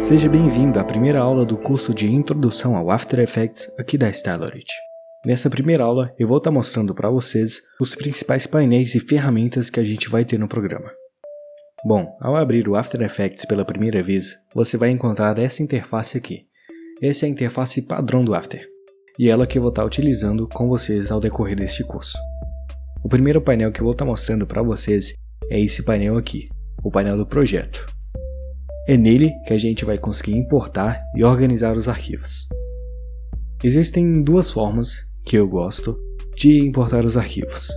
Seja bem-vindo à primeira aula do curso de Introdução ao After Effects aqui da Stellarity. Nessa primeira aula eu vou estar mostrando para vocês os principais painéis e ferramentas que a gente vai ter no programa. Bom, ao abrir o After Effects pela primeira vez, você vai encontrar essa interface aqui. Essa é a interface padrão do After, e ela que eu vou estar utilizando com vocês ao decorrer deste curso. O primeiro painel que eu vou estar mostrando para vocês é esse painel aqui, o painel do projeto. É nele que a gente vai conseguir importar e organizar os arquivos. Existem duas formas que eu gosto de importar os arquivos.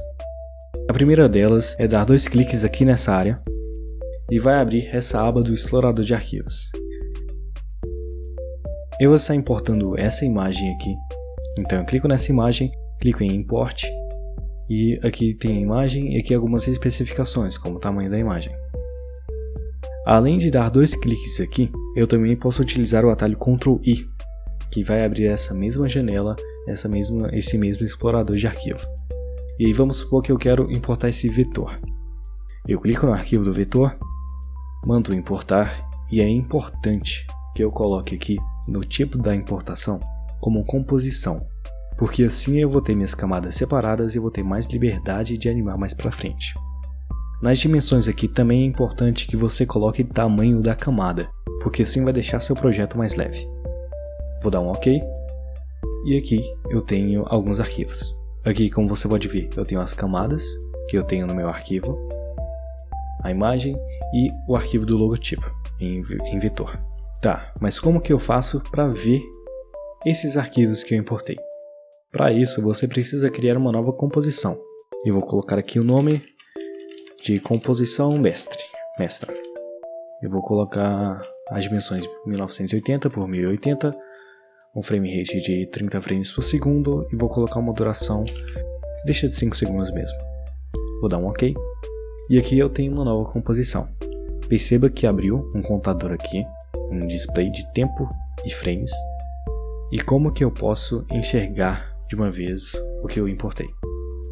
A primeira delas é dar 2 cliques aqui nessa área e vai abrir essa aba do explorador de arquivos. Eu vou estar importando essa imagem aqui, então eu clico nessa imagem, clico em Import e aqui tem a imagem e aqui algumas especificações, como o tamanho da imagem. Além de dar 2 cliques aqui, eu também posso utilizar o atalho Ctrl I, que vai abrir essa mesma janela, esse mesmo explorador de arquivo. E aí vamos supor que eu quero importar esse vetor. Eu clico no arquivo do vetor, mando importar, e é importante que eu coloque aqui no tipo da importação como composição, porque assim eu vou ter minhas camadas separadas e vou ter mais liberdade de animar mais para frente. Nas dimensões aqui também é importante que você coloque o tamanho da camada, porque assim vai deixar seu projeto mais leve. Vou dar um OK. E aqui eu tenho alguns arquivos. Aqui, como você pode ver, eu tenho as camadas que eu tenho no meu arquivo, a imagem e o arquivo do logotipo em vetor. Tá, mas como que eu faço para ver esses arquivos que eu importei? Para isso você precisa criar uma nova composição. Eu vou colocar aqui o nome de composição mestra. Eu vou colocar as dimensões 1980 por 1080, um frame rate de 30 frames por segundo e vou colocar uma duração, deixa de 5 segundos mesmo. Vou dar um OK. E aqui eu tenho uma nova composição. Perceba que abriu um contador aqui, um display de tempo e frames. E como que eu posso enxergar de uma vez o que eu importei?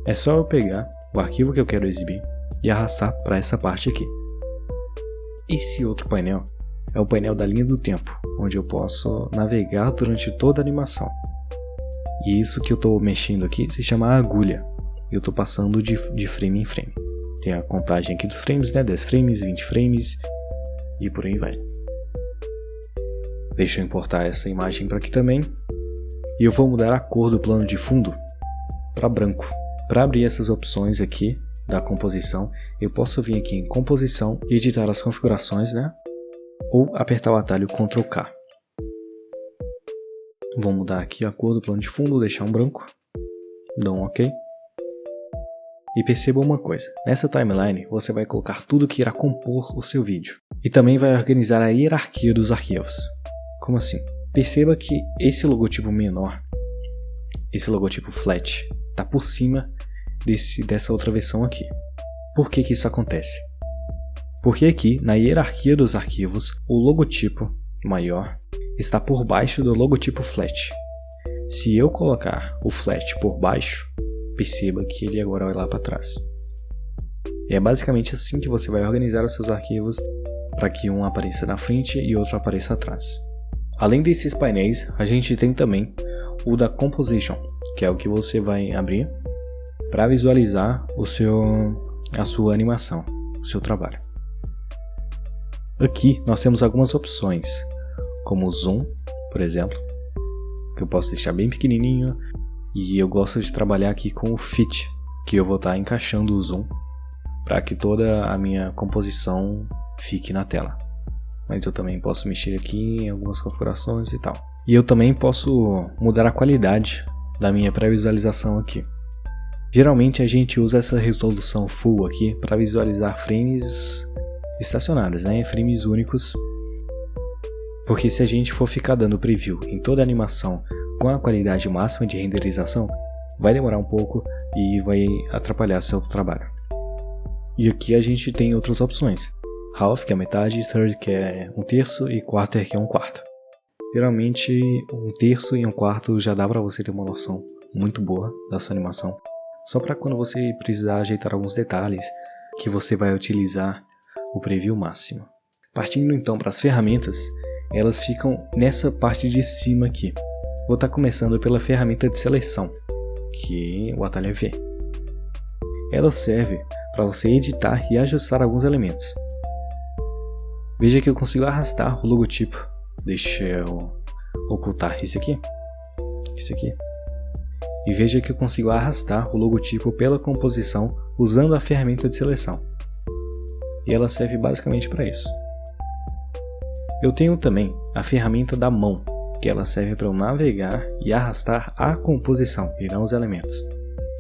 É só eu pegar o arquivo que eu quero exibir e arrastar para essa parte aqui. Esse outro painel é o painel da linha do tempo, onde eu posso navegar durante toda a animação. E isso que eu estou mexendo aqui se chama agulha. Eu estou passando de frame em frame. Tem a contagem aqui dos frames, né? 10 frames, 20 frames e por aí vai. Deixa eu importar essa imagem para aqui também. E eu vou mudar a cor do plano de fundo para branco. Para abrir essas opções aqui da composição, eu posso vir aqui em composição e editar as configurações, né? Ou apertar o atalho Ctrl K. Vou mudar aqui a cor do plano de fundo, deixar um branco. Dou um OK. E perceba uma coisa, nessa timeline você vai colocar tudo que irá compor o seu vídeo. E também vai organizar a hierarquia dos arquivos. Como assim? Perceba que esse logotipo menor, esse logotipo flat, está por cima dessa outra versão aqui. Por que isso acontece? Porque aqui, na hierarquia dos arquivos, o logotipo maior está por baixo do logotipo flat. Se eu colocar o flat por baixo, perceba que ele agora vai lá para trás. E é basicamente assim que você vai organizar os seus arquivos para que um apareça na frente e outro apareça atrás. Além desses painéis, a gente tem também o da Composition, que é o que você vai abrir para visualizar a sua animação, o seu trabalho. Aqui nós temos algumas opções, como o Zoom, por exemplo, que eu posso deixar bem pequenininho, e eu gosto de trabalhar aqui com o Fit, que eu vou estar encaixando o Zoom para que toda a minha composição fique na tela. Mas eu também posso mexer aqui em algumas configurações e tal. E eu também posso mudar a qualidade da minha pré-visualização aqui. Geralmente a gente usa essa resolução Full aqui para visualizar frames estacionários, né? Frames únicos. Porque se a gente for ficar dando preview em toda a animação com a qualidade máxima de renderização, vai demorar um pouco e vai atrapalhar seu trabalho. E aqui a gente tem outras opções. Half, que é metade, third, que é 1/3 e quarter, que é 1/4. Geralmente 1/3 e 1/4 já dá para você ter uma noção muito boa da sua animação. Só para quando você precisar ajeitar alguns detalhes que você vai utilizar o preview máximo. Partindo então para as ferramentas, elas ficam nessa parte de cima aqui. Vou estar começando pela ferramenta de seleção, que o atalho é V. Ela serve para você editar e ajustar alguns elementos. Veja que eu consigo arrastar o logotipo. Deixa eu ocultar isso aqui. E veja que eu consigo arrastar o logotipo pela composição usando a ferramenta de seleção. E ela serve basicamente para isso. Eu tenho também a ferramenta da mão, que ela serve para eu navegar e arrastar a composição e não os elementos.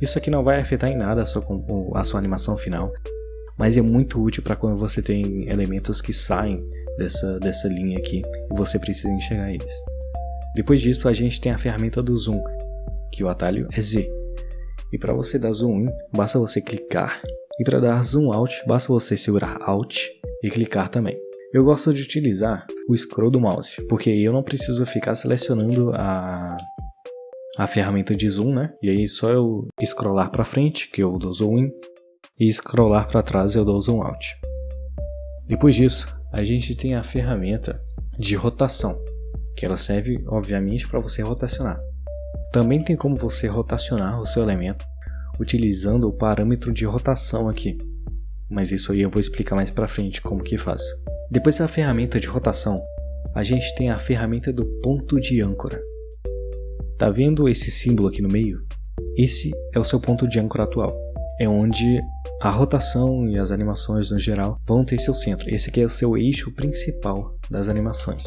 Isso aqui não vai afetar em nada a sua animação final, mas é muito útil para quando você tem elementos que saem dessa linha aqui e você precisa enxergar eles. Depois disso, a gente tem a ferramenta do zoom, que o atalho é Z. E para você dar zoom in, basta você clicar, e para dar zoom out, basta você segurar Alt e clicar também. Eu gosto de utilizar o scroll do mouse, porque aí eu não preciso ficar selecionando a ferramenta de zoom, né? E aí só eu scrollar para frente, que eu dou zoom in, e scrollar para trás eu dou zoom out. Depois disso, a gente tem a ferramenta de rotação, que ela serve obviamente para você rotacionar. Também tem como você rotacionar o seu elemento utilizando o parâmetro de rotação aqui, mas isso aí eu vou explicar mais para frente como que faz. Depois da ferramenta de rotação, a gente tem a ferramenta do ponto de âncora. Tá vendo esse símbolo aqui no meio? Esse é o seu ponto de âncora atual. É onde a rotação e as animações no geral vão ter seu centro. Esse aqui é o seu eixo principal das animações.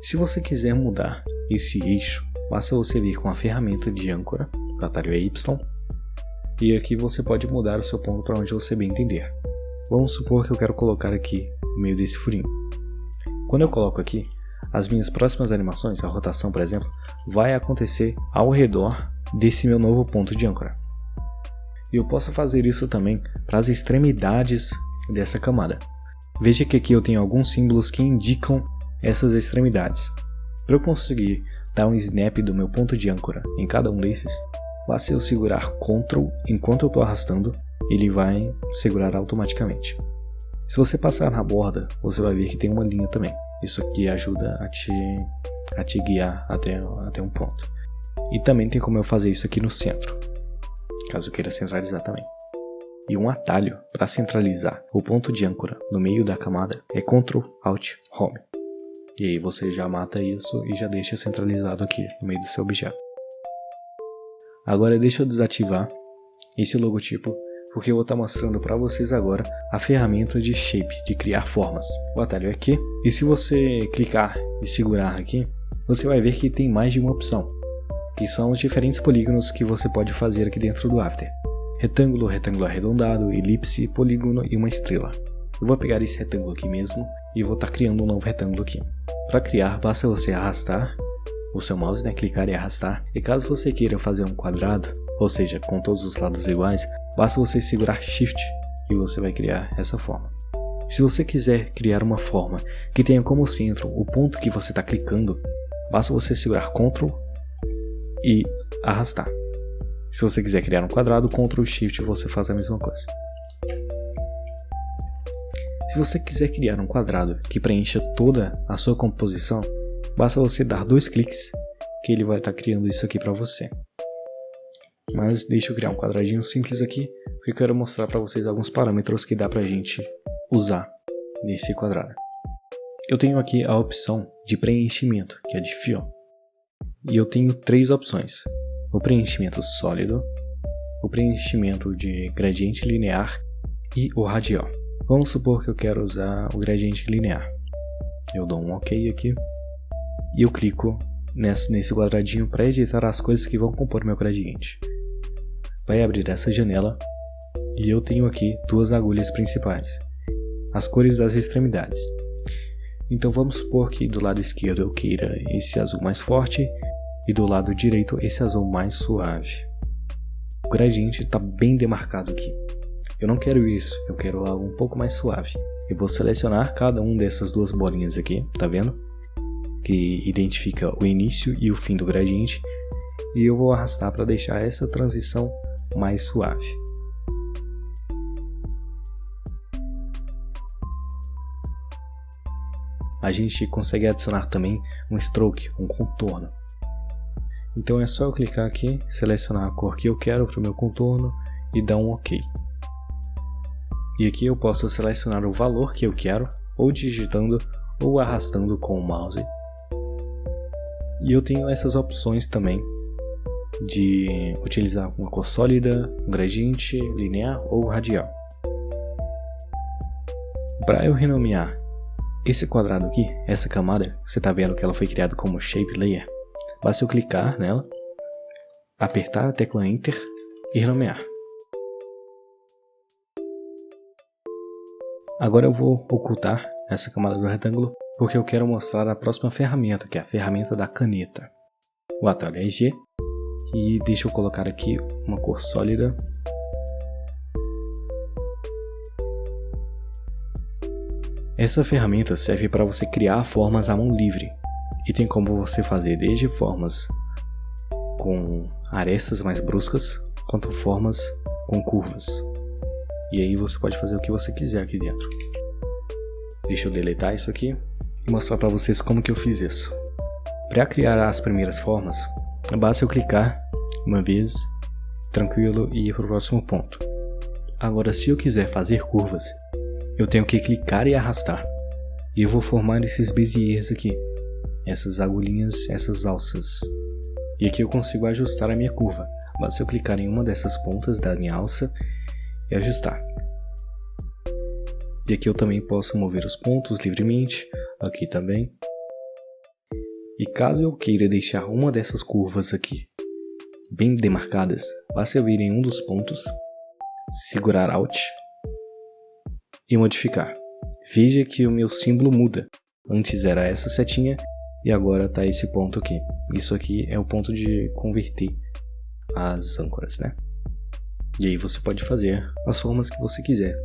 Se você quiser mudar esse eixo, basta você vir com a ferramenta de âncora, o atalho é Y, e aqui você pode mudar o seu ponto para onde você bem entender. Vamos supor que eu quero colocar aqui no meio desse furinho. Quando eu coloco aqui, as minhas próximas animações, a rotação por exemplo, vai acontecer ao redor desse meu novo ponto de âncora. E eu posso fazer isso também para as extremidades dessa camada. Veja que aqui eu tenho alguns símbolos que indicam essas extremidades. Para eu conseguir dar um snap do meu ponto de âncora em cada um desses, basta eu segurar Ctrl enquanto eu estou arrastando, ele vai segurar automaticamente. Se você passar na borda, você vai ver que tem uma linha também. Isso aqui ajuda a te guiar até um ponto. E também tem como eu fazer isso aqui no centro, caso eu queira centralizar também. E um atalho para centralizar o ponto de âncora no meio da camada é Ctrl Alt Home. E aí você já mata isso e já deixa centralizado aqui no meio do seu objeto. Agora deixa eu desativar esse logotipo, porque eu vou estar mostrando para vocês agora a ferramenta de Shape, de criar formas. O atalho é aqui, e se você clicar e segurar aqui, você vai ver que tem mais de uma opção, que são os diferentes polígonos que você pode fazer aqui dentro do After. Retângulo, retângulo arredondado, elipse, polígono e uma estrela. Eu vou pegar esse retângulo aqui mesmo e vou estar criando um novo retângulo aqui. Para criar, basta você arrastar o seu mouse, clicar e arrastar. E caso você queira fazer um quadrado, ou seja, com todos os lados iguais, basta você segurar Shift e você vai criar essa forma. Se você quiser criar uma forma que tenha como centro o ponto que você está clicando, basta você segurar Ctrl e arrastar. Se você quiser criar um quadrado, Ctrl Shift você faz a mesma coisa. Se você quiser criar um quadrado que preencha toda a sua composição, basta você dar 2 cliques que ele vai estar criando isso aqui para você. Mas deixa eu criar um quadradinho simples aqui, porque eu quero mostrar para vocês alguns parâmetros que dá pra gente usar nesse quadrado. Eu tenho aqui a opção de preenchimento, que é de Fill. E eu tenho 3 opções: o preenchimento sólido, o preenchimento de gradiente linear e o radial. Vamos supor que eu quero usar o gradiente linear. Eu dou um OK aqui e eu clico nesse quadradinho para editar as coisas que vão compor meu gradiente. Vai abrir essa janela e eu tenho aqui 2 agulhas principais, as cores das extremidades. Então vamos supor que do lado esquerdo eu queira esse azul mais forte e do lado direito esse azul mais suave. O gradiente está bem demarcado aqui. Eu não quero isso, eu quero algo um pouco mais suave. Eu vou selecionar cada um dessas 2 bolinhas aqui, tá vendo? Que identifica o início e o fim do gradiente, e eu vou arrastar para deixar essa transição mais suave. a gente consegue adicionar também um stroke, um contorno. Então é só eu clicar aqui, selecionar a cor que eu quero para o meu contorno e dar um OK. E aqui eu posso selecionar o valor que eu quero, ou digitando ou arrastando com o mouse. E eu tenho essas opções também de utilizar uma cor sólida, um gradiente, linear ou radial. Para eu renomear esse quadrado aqui, essa camada, você está vendo que ela foi criada como Shape Layer, basta eu clicar nela, apertar a tecla Enter e renomear. Agora eu vou ocultar essa camada do retângulo porque eu quero mostrar a próxima ferramenta, que é a ferramenta da caneta. O atalho é G e deixa eu colocar aqui uma cor sólida. Essa ferramenta serve para você criar formas à mão livre e tem como você fazer desde formas com arestas mais bruscas quanto formas com curvas. E aí você pode fazer o que você quiser aqui dentro. Deixa eu deletar isso aqui e mostrar para vocês como que eu fiz isso. Para criar as primeiras formas, basta eu clicar uma vez, tranquilo, e ir para o próximo ponto. Agora, se eu quiser fazer curvas, eu tenho que clicar e arrastar. E eu vou formar esses beziers aqui, essas agulhinhas, essas alças. E aqui eu consigo ajustar a minha curva. Basta eu clicar em uma dessas pontas da minha alça e ajustar. E aqui eu também posso mover os pontos livremente, aqui também. E caso eu queira deixar uma dessas curvas aqui bem demarcadas, basta eu ir em um dos pontos, segurar Alt e modificar. Veja que o meu símbolo muda. Antes era essa setinha e agora está esse ponto aqui. Isso aqui é o ponto de converter as âncoras, né? E aí você pode fazer as formas que você quiser.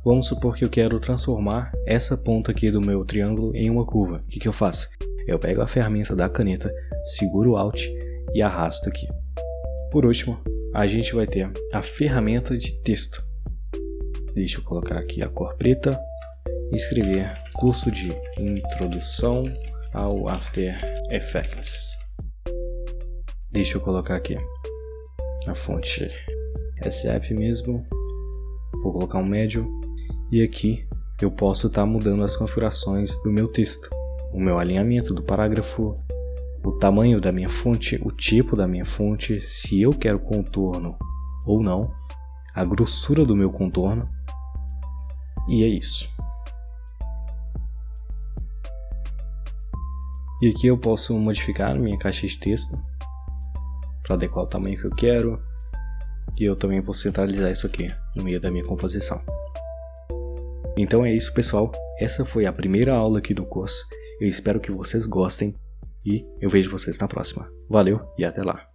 Vamos supor que eu quero transformar essa ponta aqui do meu triângulo em uma curva. O que eu faço? Eu pego a ferramenta da caneta, seguro o Alt e arrasto aqui. Por último, a gente vai ter a ferramenta de texto. Deixa eu colocar aqui a cor preta e escrever curso de introdução ao After Effects. Deixa eu colocar aqui a fonte SF mesmo. Vou colocar um médio e aqui eu posso estar mudando as configurações do meu texto, o meu alinhamento do parágrafo, o tamanho da minha fonte, o tipo da minha fonte, se eu quero contorno ou não, a grossura do meu contorno, e é isso. E aqui eu posso modificar a minha caixa de texto para adequar o tamanho que eu quero. E eu também vou centralizar isso aqui no meio da minha composição. Então é isso, pessoal. Essa foi a primeira aula aqui do curso. Eu espero que vocês gostem e eu vejo vocês na próxima. Valeu e até lá!